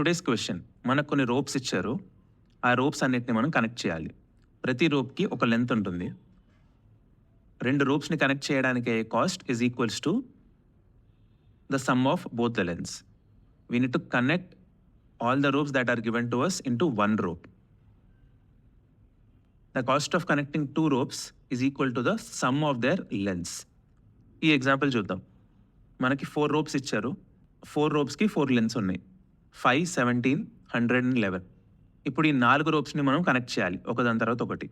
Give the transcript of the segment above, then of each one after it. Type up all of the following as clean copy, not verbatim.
Today's question, మనకు కొన్ని ropes ఇచ్చారు. ఆ రోప్స్ అన్నిటిని మనం కనెక్ట్ చేయాలి. ప్రతి రోప్కి ఒక లెంత్ ఉంటుంది. 2 రోప్స్ని కనెక్ట్ చేయడానికి అయ్యే cost is equals to the sum of both the lengths. We need to connect all the ropes that are given to us into one rope. The cost of connecting 2 ropes is equal to the sum of their lengths. ఈ example చూద్దాం. మనకి 4 ropes ఇచ్చారు. 4 ropesకి 4 lengths ఉన్నాయి. 5, 17, 100 and 11. ఇప్పుడు ఈ 4 ropesని మనం connect చేయాలి ఒకదాని తర్వాత ఒకటి.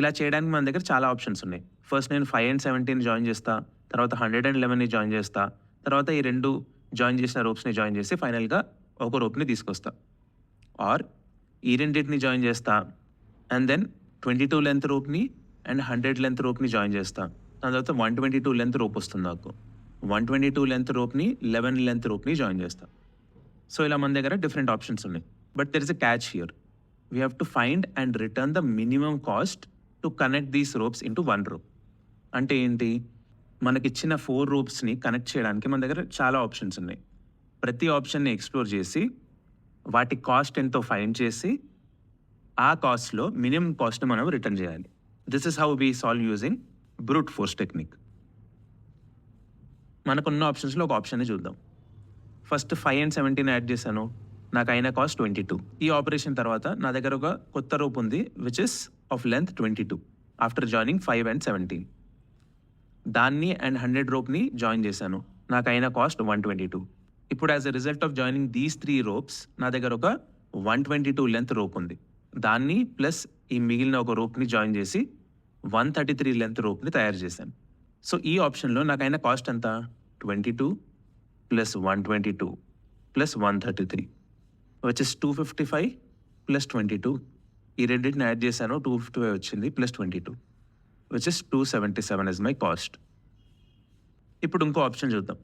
ఇలా చేయడానికి మన దగ్గర చాలా ఆప్షన్స్ ఉన్నాయి. ఫస్ట్ నేను 5 and 17 జాయిన్ చేస్తా, తర్వాత 100 and 11ని జాయిన్ చేస్తా, తర్వాత ఈ 2 జాయిన్ చేసిన రోప్స్ని జాయిన్ చేసి ఫైనల్గా ఒక రోప్ని తీసుకొస్తా. ఆర్ ఈ రెండింటిని జాయిన్ చేస్తా అండ్ దెన్ 22 లెంత్ రోప్ని అండ్ 100 లెంత్ రోప్ని జాయిన్ చేస్తా. దాని తర్వాత 122 లెంత్ రోప్ వస్తుంది నాకు. 122 లెంత్ రోప్ని 11 లెంత్ రోప్ని జాయిన్ చేస్తా. సో ఇలా మన దగ్గర డిఫరెంట్ ఆప్షన్స్ ఉన్నాయి. But there is a catch here. We have to find and return the minimum cost to connect these ropes into 1 rope. అంటే ఏంటి, మనకిచ్చిన 4 ropesని కనెక్ట్ చేయడానికి మన దగ్గర చాలా ఆప్షన్స్ ఉన్నాయి. ప్రతి ఆప్షన్ని ఎక్స్ప్లోర్ చేసి వాటి కాస్ట్ ఎంతో ఫైండ్ చేసి ఆ కాస్ట్లో మినిమం కాస్ట్ని మనం రిటర్న్ చేయాలి. This is how we solve using brute force technique. మనకున్న ఆప్షన్స్లో ఒక ఆప్షన్ని చూద్దాం. ఫస్ట్ 5 and 17 యాడ్ చేశాను, నాకు అయిన కాస్ట్ 22. ఈ ఆపరేషన్ తర్వాత నా దగ్గర ఒక కొత్త రోప్ ఉంది which is of length 22 after joining 5 and 17. దాన్ని అండ్ 100 రోప్ని జాయిన్ చేశాను, నాకు అయిన కాస్ట్ 122. ఇప్పుడు as a result of joining these 3 ropes నా దగ్గర ఒక 122 లెంత్ రోప్ ఉంది. దాన్ని ప్లస్ ఈ మిగిలిన ఒక రోప్ని జాయిన్ చేసి 133 లెంత్ రోప్ని తయారు చేశాను. సో ఈ ఆప్షన్లో నాకు అయిన కాస్ట్ ఎంత, 22 plus 122 plus 133 which is 255 plus 22. ఈ రెండింటిని యాడ్ చేశాను, 255 వచ్చింది plus 22 which is 277 is my cast. ఇప్పుడు ఇంకో ఆప్షన్ చూద్దాం.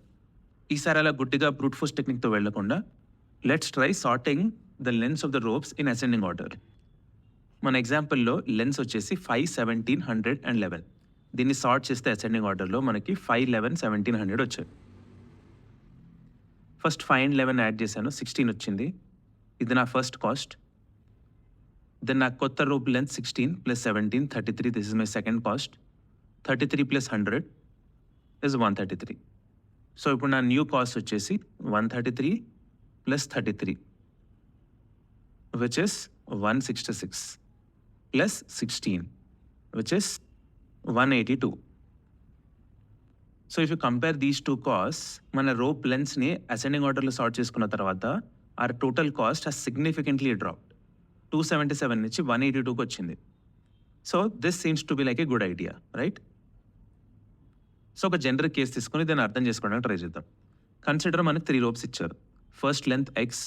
ఈసారి అలా గుడ్డిగా బ్రూట్ ఫోర్స్ టెక్నిక్తో వెళ్లకుండా let's try sorting the lens of the ropes in ascending order. మన ఎగ్జాంపుల్లో లెన్స్ వచ్చేసి 5, 17, 100 and 11. దీన్ని సార్ట్ చేస్తే అసెండింగ్ ఆర్డర్లో మనకి 5, 11, 17, 100 వచ్చాయి. ఫస్ట్ 5 and 11 యాడ్ చేశాను, 16 వచ్చింది. ఇది నా ఫస్ట్ కాస్ట్. దెన్ నా కొత్త rope length 16 plus 17, 33. This is my second cost. 33 plus 100 is 133. So ఇప్పుడు నా న్యూ కాస్ట్ వచ్చేసి 133 plus 33 which is 166 plus 16 which is 182. So if you compare these 2 cost, మన రోప్ లెన్స్ని అసెండింగ్ ఆర్డర్లో సార్ట్ చేసుకున్న తర్వాత our total cost has significantly dropped. 277 నుంచి 182కి వచ్చింది. So this seems to be like a good idea, right? So ఒక general case తీసుకొని దాన్ని అర్థం చేసుకోవడానికి ట్రై చేద్దాం. కన్సిడర్ మనకు 3 ropes ఇచ్చారు. First length X,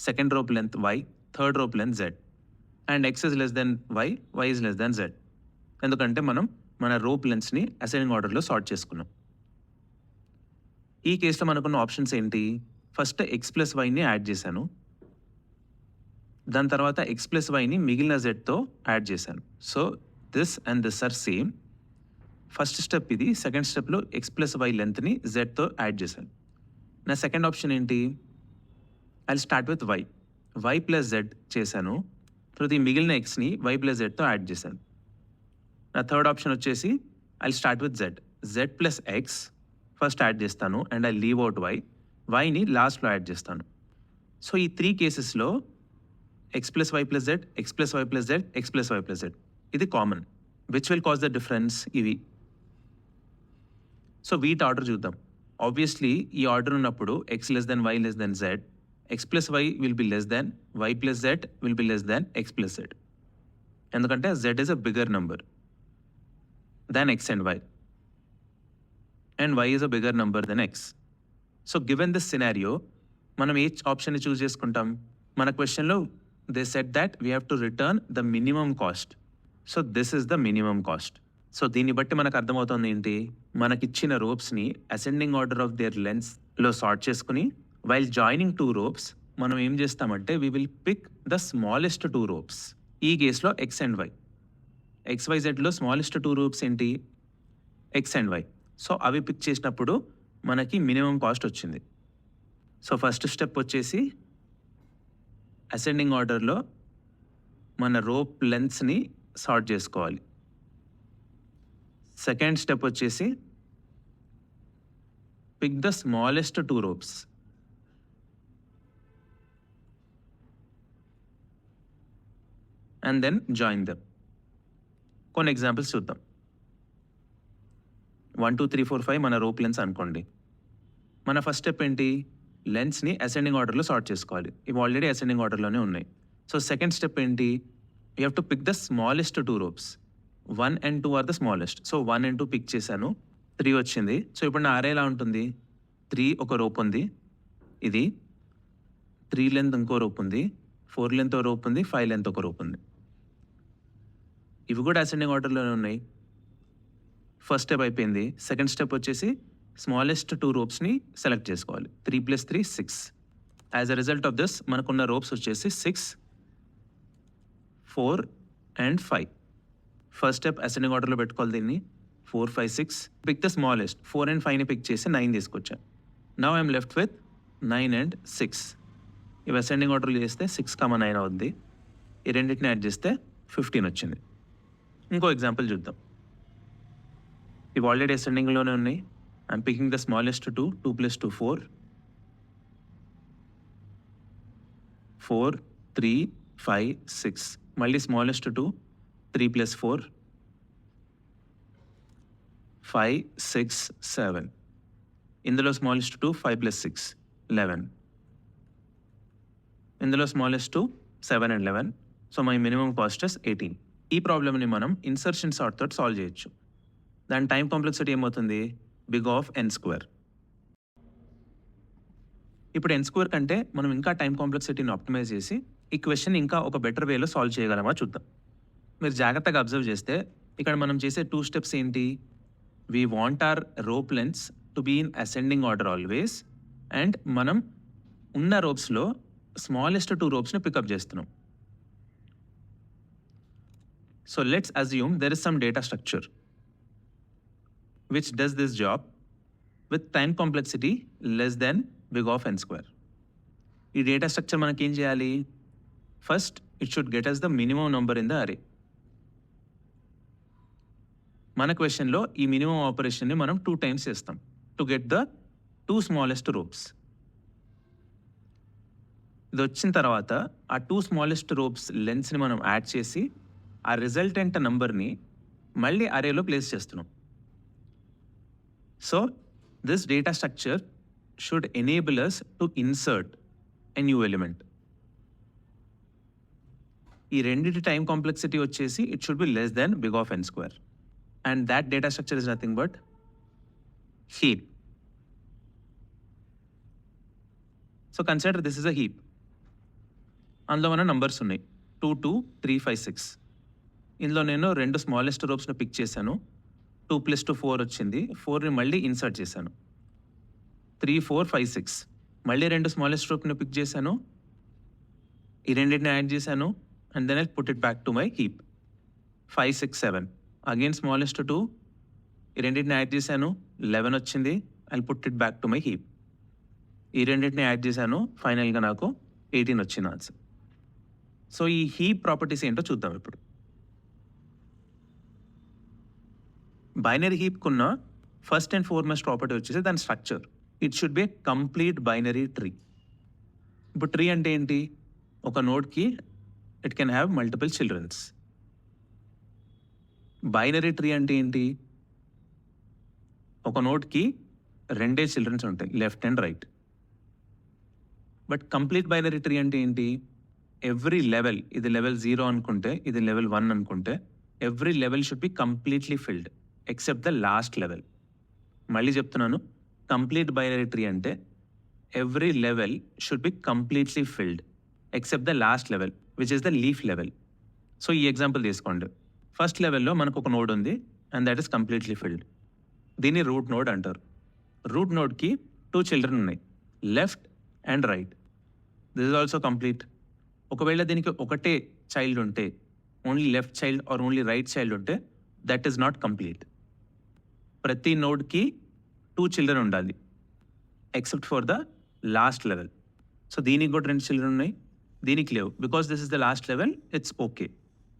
second rope length Y, third rope length Z. And X is less than Y, Y is less than Z. ఎందుకంటే మనం మన రోప్ లెంత్స్ని అసెండింగ్ ఆర్డర్లో సార్ట్ చేసుకున్నాం. ఈ కేసులో మనకున్న ఆప్షన్స్ ఏంటి, ఫస్ట్ ఎక్స్ ప్లస్ వైని యాడ్ చేశాను, దాని తర్వాత ఎక్స్ ప్లస్ వైని మిగిలిన జెడ్తో యాడ్ చేశాను. So this and this are same. First step ఇది. సెకండ్ స్టెప్లో ఎక్స్ ప్లస్ వై లెంత్ని జెడ్తో యాడ్ చేశాను. నా సెకండ్ ఆప్షన్ ఏంటి, I start with Y, Y plus Z చేశాను. తర్వాత ఈ మిగిలిన ఎక్స్ని వై ప్లస్ జెడ్తో యాడ్ చేశాను. నా థర్డ్ ఆప్షన్ వచ్చేసి I start with Z, Z plus X first add చేస్తాను and I leave out Y, వైని లాస్ట్లో యాడ్ చేస్తాను. సో ఈ 3 కేసెస్లో X plus Y plus Z, X plus Y plus Z, X plus Y plus Z ఇది common. Which will cause the difference, ఇవి. So వీటి order చూద్దాం. ఆబ్వియస్లీ ఈ ఆర్డర్ ఉన్నప్పుడు X less than Y less than Z, X plus Y will be less than, Y plus Z will be less than X plus Z. ఎందుకంటే Z is a bigger number than X and Y, and Y is a bigger number than X. So given this scenario మనం ఏ ఆప్షన్ని choose చేసుకుంటాం? మన క్వశ్చన్లో they said that we have to return the minimum cost. So this is the minimum cost. So దీన్ని బట్టి మనకు అర్థమవుతుంది ఏంటి, మనకిచ్చిన రోప్స్ని అసెండింగ్ ఆర్డర్ ఆఫ్ దేర్ లెన్స్లో సార్ట్ చేసుకుని వైల్ జాయినింగ్ 2 ropes మనం ఏం చేస్తామంటే we will pick the smallest 2 ropes. ఈ కేసులో ఎక్స్ అండ్ వై, XYZలో స్మాలెస్ట్ 2 ropes ఏంటి, ఎక్స్ అండ్ వై. సో అవి పిక్ చేసినప్పుడు మనకి మినిమం కాస్ట్ వచ్చింది. సో ఫస్ట్ స్టెప్ వచ్చేసి అసెండింగ్ ఆర్డర్లో మన రోప్ లెంత్స్ని సార్ట్ చేసుకోవాలి. సెకండ్ స్టెప్ వచ్చేసి pick the smallest 2 ropes. And then join them. కొన్ని ఎగ్జాంపుల్స్ చూద్దాం. 1 2 3 4 5 మన రోప్ లెన్స్ అనుకోండి. మన ఫస్ట్ స్టెప్ ఏంటి? లెన్స్ని అసెండింగ్ ఆర్డర్లో సార్ట్ చేసుకోవాలి. ఇవి ఆల్రెడీ అసెండింగ్ ఆర్డర్లోనే ఉన్నాయి. సో సెకండ్ స్టెప్ ఏంటి? You have to pick the smallest 2 ropes. 1 and 2 are the smallest. So 1 and 2 pick చేశాను, 3 వచ్చింది. సో ఇప్పుడు నా అరే ఎలా ఉంటుంది? 3 ఒక రోప్ ఉంది, ఇది 3 లెంత్ ఇంకో రోప్ ఉంది, 4 లెంత్ ఒక రోప్ ఉంది, 5 లెంత్ ఒక రోప్ ఉంది. ఇవి కూడా అసెండింగ్ ఆర్డర్లోనే ఉన్నాయి. ఫస్ట్ స్టెప్ అయిపోయింది. సెకండ్ స్టెప్ వచ్చేసి స్మాలెస్ట్ 2 ropesని సెలెక్ట్ చేసుకోవాలి. 3 + 3 6. As a result of this మనకున్న రోప్స్ వచ్చేసి 6, 4 and 5. ఫస్ట్ స్టెప్ అసెండింగ్ ఆర్డర్లో పెట్టుకోవాలి దీన్ని. 4 5 6. Pick the smallest. 4 and 5ని పిక్ చేసి 9 తీసుకొచ్చాను. Now I'm left with 9 and 6. ఇవి అసెండింగ్ ఆర్డర్లో చేస్తే 6, 9 అవుద్ది. ఈ రెండింటిని యాడ్ చేస్తే 15 వచ్చింది. ఇంకో ఎగ్జాంపుల్ చూద్దాం. ఇవి ఆల్రెడీ అసెండింగ్లోనే ఉన్నాయి. I'm picking the smallest 2. 2 + 2 4. 4 3 5 6. మళ్ళీ స్మాలెస్ట్ 2. 3 + 4. 5 6 7. ఇందులో స్మాలెస్ట్ 2. 5 + 6 11. ఇందులో smallest 2 7 and 11. So my minimum cost is 18. ఈ ప్రాబ్లమ్ని మనం ఇన్సర్షన్ సార్ట్ తోటి సాల్వ్ చేయొచ్చు. దాని టైం కాంప్లెక్సిటీ ఏమవుతుంది? Big of n². ఇప్పుడు n² కంటే మనం ఇంకా టైం కాంప్లెక్సిటీని ఆప్టిమైజ్ చేసి ఈ క్వశ్చన్ ఇంకా ఒక బెటర్ వేలో సాల్వ్ చేయగలమా చూద్దాం. మీరు జాగ్రత్తగా అబ్జర్వ్ చేస్తే ఇక్కడ మనం చేసే 2 స్టెప్స్ ఏంటి? We want our rope lengths to be in ascending order always, and మనం ఉన్న రోప్స్లో స్మాలెస్ట్ 2 ropesని పికప్ చేస్తున్నాం. So let's assume there is some data structure which does this job with time complexity less than big of n². ఈ data structure మనకి ఏం చేయాలి? First it should get us the minimum number in the array. మన క్వశ్చన్లో ఈ minimum ఆపరేషన్ని మనం 2 times చేస్తాం to get the 2 smallest ropes. ఇది వచ్చిన తర్వాత ఆ 2 smallest ropes లెన్స్ని మనం యాడ్ చేసి ఆ రిజల్టెంట్ నంబర్ని మళ్ళీ అరేలో ప్లేస్ చేస్తున్నాం. So this data structure should enable us to insert a new element. ఈ రెండింటి టైం కాంప్లెక్సిటీ వచ్చేసి it should be less than big of n². And that data structure is nothing but heap. So consider this is a heap. అందులో మన numbers ఉన్నాయి 2 2 3 5 6. ఇందులో నేను 2 smallest రోప్స్ని pick చేశాను. 2 + 2 4 వచ్చింది. 4ని మళ్ళీ ఇన్సర్ట్ చేశాను. 3 4 5 6. మళ్ళీ 2 స్మాలెస్ట్ రోప్ని పిక్ చేశాను. ఈ రెండింటిని యాడ్ చేశాను. And then I put it back to my heap. 5 6 7. Again smallest 2. ఈ రెండింటిని యాడ్ చేశాను. 11 వచ్చింది. I put it back to my heap. ఈ రెండింటిని యాడ్ చేశాను. ఫైనల్గా నాకు 18 వచ్చింది ఆన్సర్. సో ఈ హీప్ ప్రాపర్టీస్ ఏంటో చూద్దాం ఇప్పుడు. బైనరీ హీప్కున్న ఫస్ట్ అండ్ ఫార్మోస్ట్ ప్రాపర్టీ వచ్చేసి దాని structure. It should be complete binary tree. ఇప్పుడు ట్రీ అంటే ఏంటి? ఒక నోడ్కి it can have multiple childrens. Binary tree అంటే ఏంటి? ఒక నోడ్కి 2 చిల్డ్రన్స్ ఉంటాయి, left and right. But complete binary tree అంటే ఏంటి? ఎవ్రీ లెవెల్, ఇది లెవెల్ 0 అనుకుంటే, ఇది లెవెల్ 1 అనుకుంటే, every level should be completely field except the last level. మళ్ళీ చెప్తున్నాను, కంప్లీట్ బైనరీ ట్రీ అంటే every level should be completely field except the last level which is the leaf level. So ఈ example తీసుకోండి. First లెవెల్లో మనకు ఒక node ఉంది and that is completely field. దీన్ని రూట్ నోడ్ అంటారు. రూట్ నోడ్కి 2 చిల్డ్రన్ ఉన్నాయి, left and right. This is also complete. ఒకవేళ దీనికి ఒకటే చైల్డ్ ఉంటే, only left child or only right child ఉంటే, దట్ ఈస్ నాట్ కంప్లీట్. ప్రతి నోడ్కి 2 చిల్డ్రన్ ఉండాలి except for the last level. So దీనికి కూడా 2 చిల్డ్రన్ ఉన్నాయి, దీనికి లేవు. Because this is the last level, it's okay.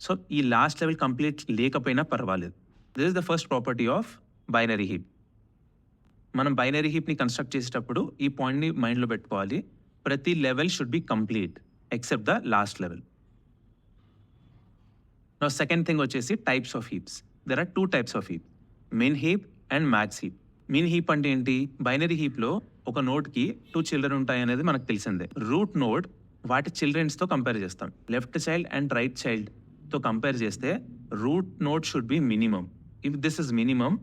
So ఈ లాస్ట్ లెవెల్ కంప్లీట్ లేకపోయినా పర్వాలేదు. This is the first property of binary heap. మనం బైనరీ హీప్ని కన్స్ట్రక్ట్ చేసేటప్పుడు ఈ పాయింట్ని మైండ్లో పెట్టుకోవాలి. ప్రతి level should be complete except the last level. నా సెకండ్ థింగ్ వచ్చేసి types of heaps. There are 2 types of heap, min heap and max heap. Min heap అంటే ఏంటి? బైనరీ హీప్లో ఒక నోడ్కి 2 చిల్డ్రన్ ఉంటాయి అనేది మనకు తెలిసిందే. రూట్ నోడ్ వాటి చిల్డ్రన్స్తో కంపేర్ చేస్తాం. లెఫ్ట్ చైల్డ్ అండ్ రైట్ చైల్డ్తో కంపేర్ చేస్తే root node should be minimum. If this is minimum,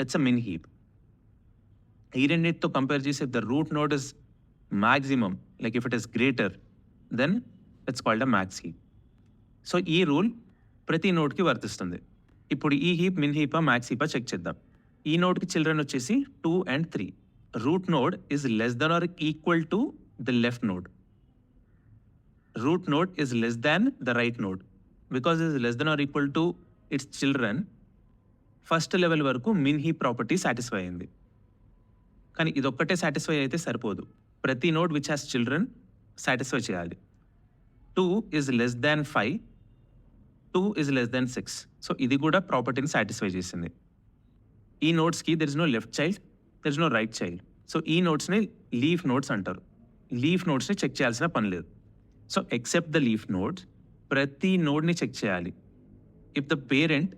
it's a min heap. ఈ రెండింటితో కంపేర్ చేసి if the root node is maximum, like if it is greater, then it's called a max heap. So ఈ rule ప్రతి నోడ్కి వర్తిస్తుంది. ఇప్పుడు ఈ heap min హీపా మ్యాక్స్ హీపా చెక్ చేద్దాం. ఈ నోడ్కి చిల్డ్రన్ వచ్చేసి 2 and 3. Root node is less than or equal to the left node. Root node is less than the right node. Because is less than or equal to its children, first level వరకు min heap property satisfy అయింది. కానీ ఇదొక్కటే satisfy అయితే సరిపోదు. ప్రతి node which has children satisfy చేయాలి. 2 is less than 5, 2 is less than 6. So ఇది కూడా ప్రాపర్టీని సాటిస్ఫై చేసింది. ఈ నోడ్స్కి there is no left child, there is no right child. So ఈ నోడ్స్ని లీఫ్ నోడ్స్ అంటారు. లీఫ్ నోడ్స్ని చెక్ చేయాల్సిన పని లేదు. So except the leaf nodes, ప్రతి నోడ్ని చెక్ చేయాలి. If the parent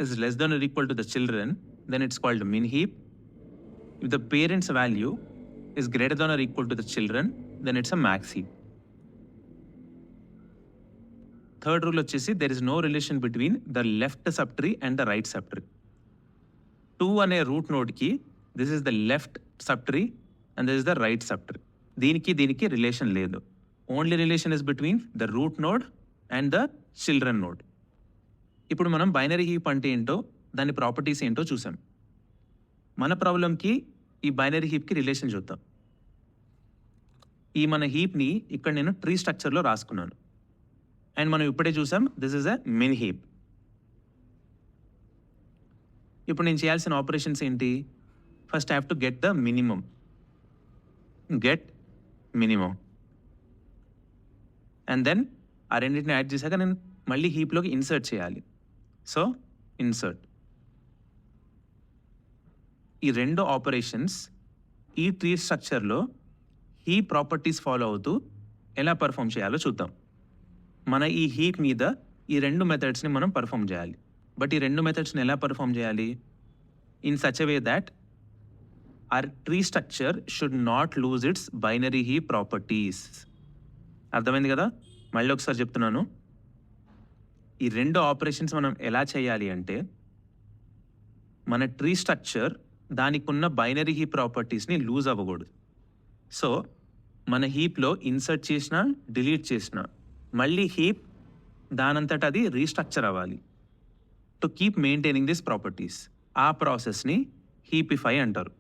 is less than or equal to the children, then it's called min heap. If the parent's value is greater than or equal to the children, then it's a max heap. Third rule వచ్చేసి there is no relation between the left subtree and the right subtree. 2 అనే route నోడ్కి this is the left subtree and this is the right subtree. దీనికి relation లేదు. Only relation is between the root node and the children node. ఇప్పుడు మనం binary heap అంటే ఏంటో, దాని properties ఏంటో చూసాం. మన ప్రాబ్లంకి ఈ బైనరీ హీప్కి రిలేషన్ చూద్దాం. ఈ మన హీప్ని ఇక్కడ నేను ట్రీ స్ట్రక్చర్లో రాసుకున్నాను. అండ్ మనం ఇప్పుడే చూసాం this is a min heap. ఇప్పుడు నేను చేయాల్సిన ఆపరేషన్స్ ఏంటి? First I have to get the minimum. Get minimum. And then ఆ రెండింటిని యాడ్ చేశాక నేను మళ్ళీ హీప్లోకి ఇన్సర్ట్ చేయాలి. So insert. ఈ రెండు ఆపరేషన్స్ ఈ ట్రీ స్ట్రక్చర్లో ఈ ప్రాపర్టీస్ ఫాలో అవుతూ ఎలా పర్ఫామ్ చేయాలో చూద్దాం. మన ఈ హీప్ మీద ఈ రెండు మెథడ్స్ని మనం పర్ఫామ్ చేయాలి. బట్ ఈ రెండు మెథడ్స్ని ఎలా పర్ఫామ్ చేయాలి? In such a way that our tree structure should not lose its binary heap properties. అర్థమైంది కదా? మళ్ళీ ఒకసారి చెప్తున్నాను. ఈ రెండు ఆపరేషన్స్ మనం ఎలా చేయాలి అంటే, మన ట్రీ స్ట్రక్చర్ దానికి ఉన్న బైనరీ హీప్ ప్రాపర్టీస్ని లూజ్ అవ్వకూడదు. సో మన హీప్లో ఇన్సర్ట్ చేసిన, డిలీట్ చేసిన, మళ్ళీ హీప్ దానంతట అది రీస్ట్రక్చర్ అవ్వాలి. To keep maintaining this properties, ఆ ప్రాసెస్ని హీపిఫై అంటారు.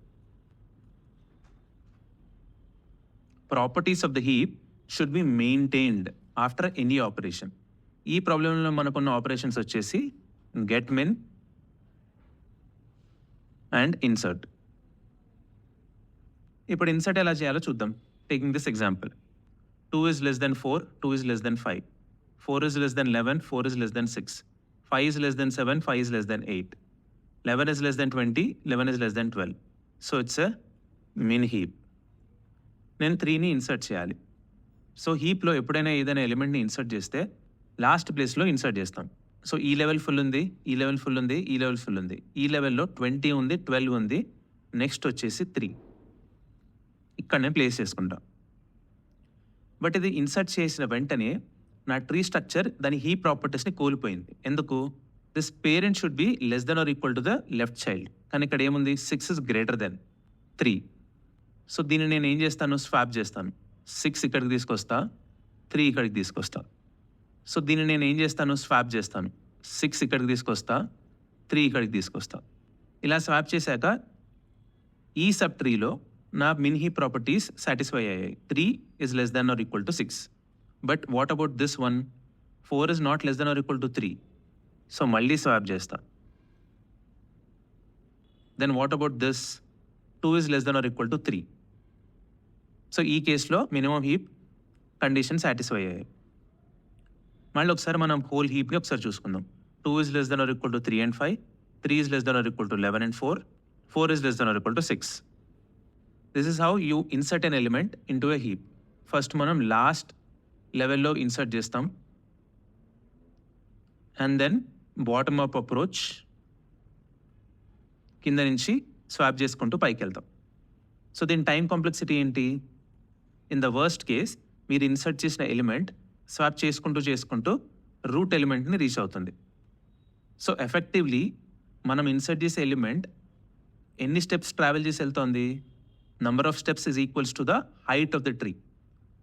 Properties of the heap should be maintained after any operation. ఈ ప్రాబ్లంలో మనకున్న ఆపరేషన్స్ వచ్చేసి గెట్ మిన్ అండ్ ఇన్సర్ట్. ఇప్పుడు ఇన్సర్ట్ ఎలా చేయాలో చూద్దాం. Taking this example, 2 is less than 4, 2 is less than 5, 4 is less than 11, 4 is less than 6, 5 is less than 7, 5 is less than 8, 11 is less than 20, 11 is less than 12. So it's a min heap. నేను 3ని insert చేయాలి. So హీప్లో ఎప్పుడైనా ఏదైనా ఎలిమెంట్ని insert చేస్తే last ప్లేస్లో insert చేస్తాం. So ఈ level full ఉంది, ఈ లెవెల్ ఫుల్ ఉంది, ఈ లెవెల్ ఫుల్ ఉంది. ఈ లెవెల్లో 20 ఉంది, 12 ఉంది, నెక్స్ట్ వచ్చేసి 3 ఇక్కడ నేను ప్లేస్ చేసుకుంటా. బట్ ఇది ఇన్సర్ట్ చేసిన వెంటనే నా ట్రీ స్ట్రక్చర్ దాని హీప్ ప్రాపర్టీస్ని కోల్పోయింది. ఎందుకు? This parent should be less than or equal to the left child. కానీ ఇక్కడ ఏముంది? 6 is greater than 3. సో దీన్ని నేను ఏం చేస్తాను? స్వాప్ చేస్తాను. 6 ఇక్కడికి తీసుకొస్తా, 3 ఇక్కడికి తీసుకొస్తా. సో దీన్ని నేను ఏం చేస్తాను? స్వాప్ చేస్తాను. 6 ఇక్కడికి తీసుకొస్తా, 3 ఇక్కడికి తీసుకొస్తా. ఇలా స్వాప్ చేశాక ఈ సబ్ ట్రీలో నా మిన్ హీప్ ప్రాపర్టీస్ సాటిస్ఫై అయ్యాయి. 3 is less than or equal to 6. But what about this one? 4 is not less than or equal to 3. So మళ్ళీ స్వాప్ చేస్తా. Then what about this? 2 is less than or equal to 3. So ఈ కేసులో minimum heap condition satisfy అయ్యాయి. మళ్ళీ ఒకసారి మనం whole హీప్ని ఒకసారి చూసుకుందాం. 2 is less than or equal to 3 and 5, 3 is less than or equal to 11 and 4, 4 is less than or equal to 6. This is how you insert an element into a heap. First మనం last లెవెల్లో insert చేస్తాం and then bottom up approach కింద నుంచి swap చేసుకుంటూ పైకి వెళ్తాం. So దీని time complexity ఏంటి? ఇన్ ద వర్స్ట్ కేస్ మీరు ఇన్సర్ట్ చేసిన ఎలిమెంట్ స్వాప్ చేసుకుంటూ రూట్ ఎలిమెంట్ని రీచ్ అవుతుంది. సో ఎఫెక్టివ్లీ మనం ఇన్సర్ట్ చేసే ఎలిమెంట్ ఎన్ని స్టెప్స్ ట్రావెల్ చేసి వెళ్తుంది? Number of steps is equals to the height of the tree.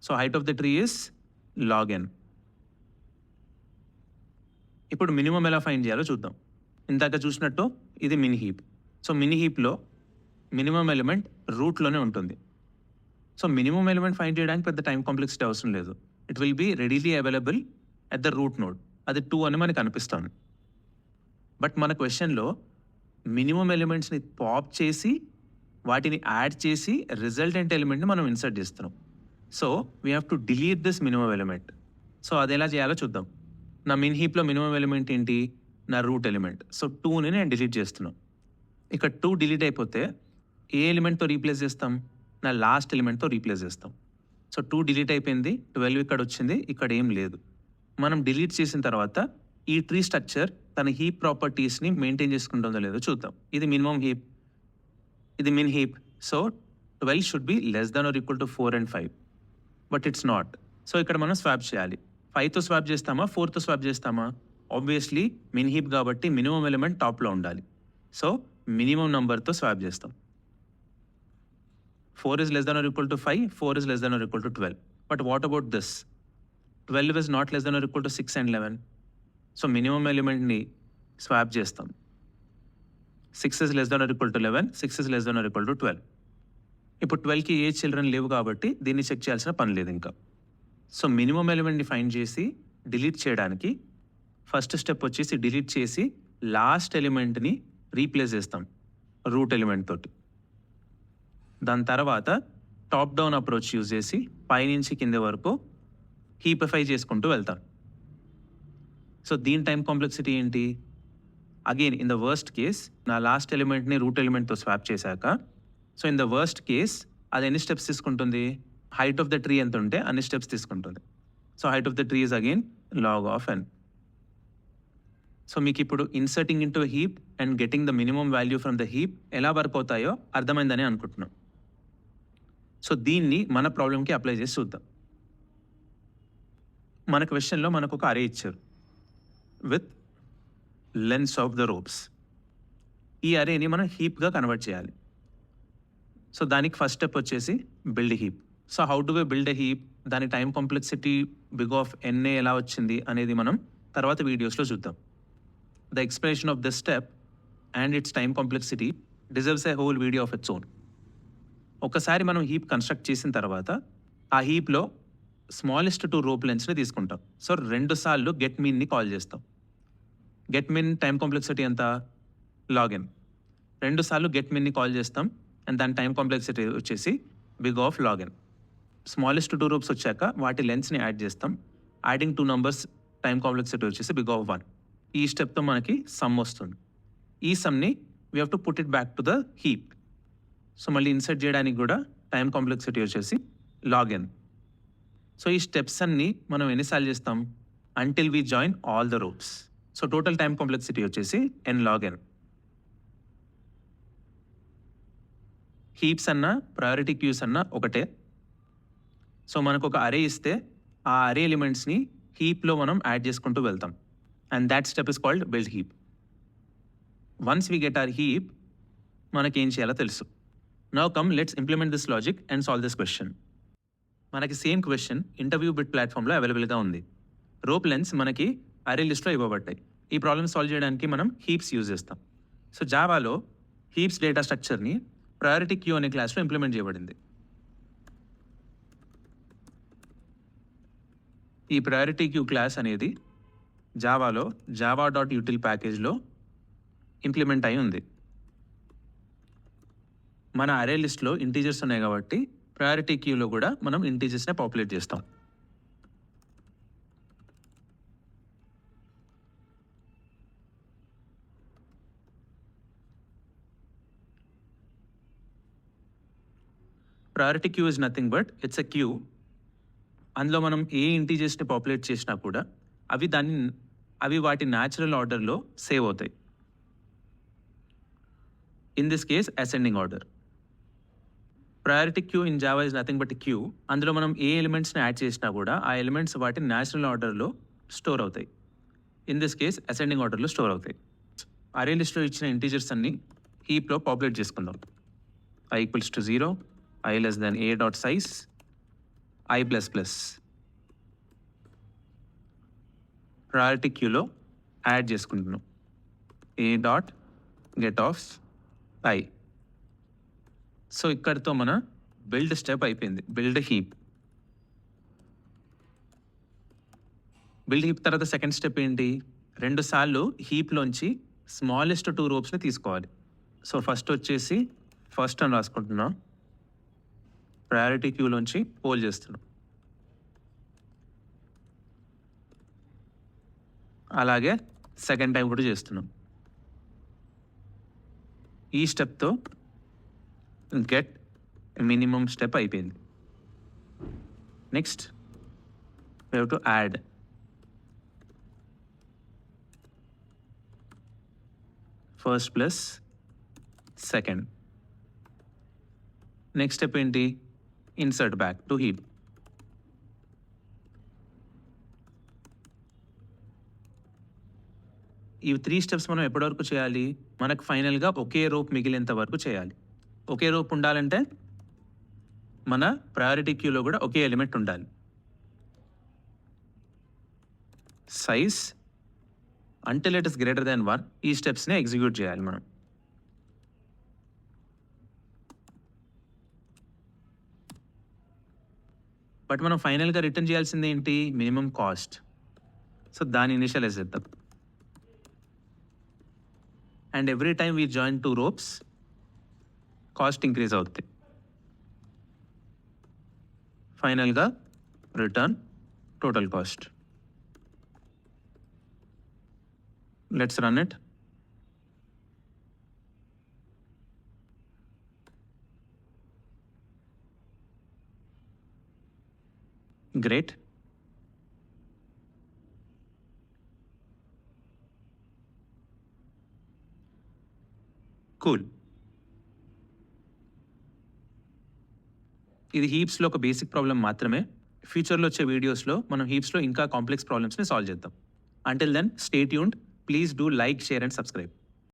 So height of the tree is log n. ఇప్పుడు మినిమం ఎలా ఫైండ్ చేయాలో చూద్దాం. ఇందాక చూసినట్టు ఇది మినీ హీప్. సో మినీ హీప్లో మినిమం ఎలిమెంట్ రూట్లోనే ఉంటుంది. సో మినిమం ఎలిమెంట్ ఫైండ్ చేయడానికి పెద్ద టైం కాంప్లెక్సిటీ అవసరం లేదు. It will be readily available at the root node. అది 2 అని మనకు అనిపిస్తుంది. బట్ మన క్వశ్చన్లో మినిమం ఎలిమెంట్స్ని పాప్ చేసి వాటిని యాడ్ చేసి రిజల్టెంట్ ఎలిమెంట్ని మనం ఇన్సర్ట్ చేస్తున్నాం. So we have to delete this minimum element. So అది ఎలా చేయాలో చూద్దాం. నా మిన్ హీప్లో మినిమం ఎలిమెంట్ ఏంటి? నా రూట్ ఎలిమెంట్. సో 2ని నేను డిలీట్ చేస్తున్నాను. ఇక్కడ 2 డిలీట్ అయిపోతే ఏ ఎలిమెంట్తో రీప్లేస్ చేస్తాం? నా లాస్ట్ ఎలిమెంట్తో రీప్లేస్ చేస్తాం. సో 2 డిలీట్ అయిపోయింది, 12 ఇక్కడ వచ్చింది, ఇక్కడ ఏం లేదు. మనం డిలీట్ చేసిన తర్వాత ఈ ట్రీ స్ట్రక్చర్ తన హీప్ ప్రాపర్టీస్ని మెయింటైన్ చేసుకుంటుందో లేదో చూద్దాం. ఇది మినిమం హీప్, ఇది min heap. So 12 should be less than or equal to 4 and 5. But it's not. So ఇక్కడ మనం స్వాప్ చేయాలి. 5తో స్వాప్ చేస్తామా, 4తో స్వాప్ చేస్తామా? ఆబ్వియస్లీ మిన్ హీప్ కాబట్టి మినిమం ఎలిమెంట్ టాప్లో ఉండాలి. సో మినిమం నంబర్తో స్వాప్ చేస్తాం. 4 is less than or equal to 5, 4 is less than or equal to 12. But what about this? 12 is not less than or equal to 6 and 11. So minimum ఎలిమెంట్ని swap చేస్తాం. 6 is less than or equal to 11, 6 is less than or equal to 12. ఇప్పుడు 12కి ఏ children లేవు కాబట్టి దీన్ని check చేయాల్సిన పని లేదు ఇంకా. సో మినిమం ఎలిమెంట్ని ఫైండ్ చేసి డిలీట్ చేయడానికి ఫస్ట్ స్టెప్ వచ్చేసి డిలీట్ చేసి లాస్ట్ ఎలిమెంట్ని రీప్లేస్ చేస్తాం రూట్ ఎలిమెంట్ తోటి. దాని తర్వాత టాప్ డౌన్ అప్రోచ్ యూజ్ చేసి పైనుంచి కింద వరకు హీపిఫై చేసుకుంటూ వెళ్తాం. సో దీని టైం కాంప్లెక్సిటీ ఏంటి? Again in the worst case నా లాస్ట్ ఎలిమెంట్ని రూట్ ఎలిమెంట్తో స్వాప్ చేశాక, so in the worst case అది ఎన్ని స్టెప్స్ తీసుకుంటుంది? హైట్ ఆఫ్ ద ట్రీ ఎంత ఉంటే అన్ని స్టెప్స్ తీసుకుంటుంది. So height of the tree is again log of n. So మీకు ఇప్పుడు inserting into heap and getting the minimum value from the heap ఎలా వర్క్ అవుతాయో అర్థమైందని అనుకుంటున్నాం. సో దీన్ని మన ప్రాబ్లంకి అప్లై చేసి చూద్దాం. మన క్వశ్చన్లో మనకు ఒక అరే ఇచ్చారు with lengths of the ropes. ఈ అరేని మనం హీప్గా కన్వర్ట్ చేయాలి. సో దానికి ఫస్ట్ స్టెప్ వచ్చేసి build heap. So how do we build a heap, దాని time complexity big of n ఎలా వచ్చింది అనేది మనం తర్వాత వీడియోస్లో చూద్దాం. The explanation of this step and its time complexity deserves a whole video of its own. ఒకసారి మనం హీప్ కన్స్ట్రక్ట్ చేసిన తర్వాత ఆ హీప్లో స్మాలెస్ట్ 2 రోప్ లెన్స్ని తీసుకుంటాం. సో 2 సార్లు గెట్ మిన్ని కాల్ చేస్తాం. గెట్ మిన్ టైం కాంప్లెక్సిటీ ఎంత? log n. 2 సార్లు గెట్ మిన్ని కాల్ చేస్తాం అండ్ దాని టైం కాంప్లెక్సిటీ వచ్చేసి big of log n. Smallest 2 ropes వచ్చాక వాటి లెన్స్ని యాడ్ చేస్తాం. యాడింగ్ 2 నంబర్స్ టైం కాంప్లెక్సిటీ వచ్చేసి బిగ్ ఆఫ్ 1. ఈ స్టెప్తో మనకి సమ్ వస్తుంది. ఈ సమ్ని we have to put it back to the heap. So మళ్ళీ ఇన్సర్ట్ చేయడానికి కూడా టైం కాంప్లెక్సిటీ వచ్చేసి log n. సో ఈ స్టెప్స్ అన్ని మనం ఎన్నిసార్లు చేస్తాం? Until we join all the ropes. So total time complexity వచ్చేసి n log n. హీప్స్ అన్న ప్రయారిటీ క్యూస్ అన్న ఒకటే. సో మనకు ఒక అరే ఇస్తే ఆ అరే ఎలిమెంట్స్ని హీప్లో మనం యాడ్ చేసుకుంటూ వెళ్తాం and that step is called build heap. Once we get our heap మనకేం చేయాలో తెలుసు. Now come let's implement this logic and solve this question. మనకి సేమ్ క్వశ్చన్ ఇంటర్వ్యూ బిట్ ప్లాట్ఫామ్లో అవైలబుల్గా ఉంది. రోప్ లెన్స్ మనకి అరే లిస్ట్లో ఇవ్వబడ్డాయి. ఈ ప్రాబ్లమ్ సాల్వ్ చేయడానికి మనం హీప్స్ యూజ్ చేస్తాం. సో జావాలో హీప్స్ డేటా స్ట్రక్చర్ని ప్రయారిటీ క్యూ అనే క్లాస్లో ఇంప్లిమెంట్ చేయబడింది. ఈ ప్రయారిటీ క్యూ క్లాస్ అనేది జావాలో java.util ప్యాకేజ్లో ఇంప్లిమెంట్ అయి ఉంది. మన అరే లిస్ట్లో ఇంటీజర్స్ ఉన్నాయి కాబట్టి ప్రయారిటీ క్యూలో కూడా మనం ఇంటీజర్స్నే పాపులేట్ చేస్తాం. Priority queue is nothing but it's a queue. అందులో మనం ఏ ఇంటీజర్స్ని పాపులేట్ చేసినా కూడా అవి వాటి న్యాచురల్ ఆర్డర్లో సేవ్ అవుతాయి. In this case ascending order. Priority queue in Java is nothing but queue. అందులో మనం ఏ ఎలిమెంట్స్ని యాడ్ చేసినా కూడా ఆ ఎలిమెంట్స్ వాటి న్యాచురల్ ఆర్డర్లో స్టోర్ అవుతాయి. ఇన్ దిస్ కేస్ అసెండింగ్ ఆర్డర్లో స్టోర్ అవుతాయి. అరే లిస్ట్లో ఇచ్చిన ఇంటీజర్స్ అన్ని హీప్లో పాపులేట్ చేసుకుందాం. i equals to 0, i less than a dot size, i plus plus. Priority క్యూలో యాడ్ చేసుకుంటున్నాం a dot get off i. So ఇక్కడితో మన బిల్డ్ స్టెప్ అయిపోయింది. బిల్డ్ హీప్ తర్వాత సెకండ్ స్టెప్ ఏంటి? 2 సార్లు హీప్లోంచి స్మాలెస్ట్ 2 రోప్స్ని తీసుకోవాలి. సో ఫస్ట్ వచ్చేసి ఫస్ట్ అని రాసుకుంటున్నాం, ప్రయారిటీ క్యూలోంచి పోల్ చేస్తున్నాం. అలాగే సెకండ్ టైం కూడా చేస్తున్నాం. ఈ స్టెప్తో గెట్ మినిమం స్టెప్ అయిపోయింది. Next we have to add. First plus second. Next step ఏంటి? Insert back to heap. ఈ 3 స్టెప్స్ మనం ఎప్పటి వరకు చేయాలి? మనకు ఫైనల్గా ఒకే రోప్ మిగిలేంత వరకు చేయాలి. ఒకే రోప్ ఉండాలంటే మన ప్రయారిటీ క్యూలో కూడా ఒకే ఎలిమెంట్ ఉండాలి. Size until it is greater than 1 ఈ స్టెప్స్ని ఎగ్జిక్యూట్ చేయాలి మనం. బట్ మనం ఫైనల్గా రిటర్న్ చేయాల్సింది ఏంటి? Minimum cost. సో దాని ఇనిషియలైజ్ చేద్దాం. And every time we join 2 ropes cost increase అవుతుంది. ఫైనల్గా return total cost. Let's run it. Great. Cool. ఇది హీప్స్లో ఒక బేసిక్ ప్రాబ్లం మాత్రమే. ఫ్యూచర్లో వచ్చే వీడియోస్లో మనం హీప్స్లో ఇంకా కాంప్లెక్స్ ప్రాబ్లమ్స్ని సాల్వ్ చేద్దాం. Until then, stay tuned. Please do like, share and subscribe.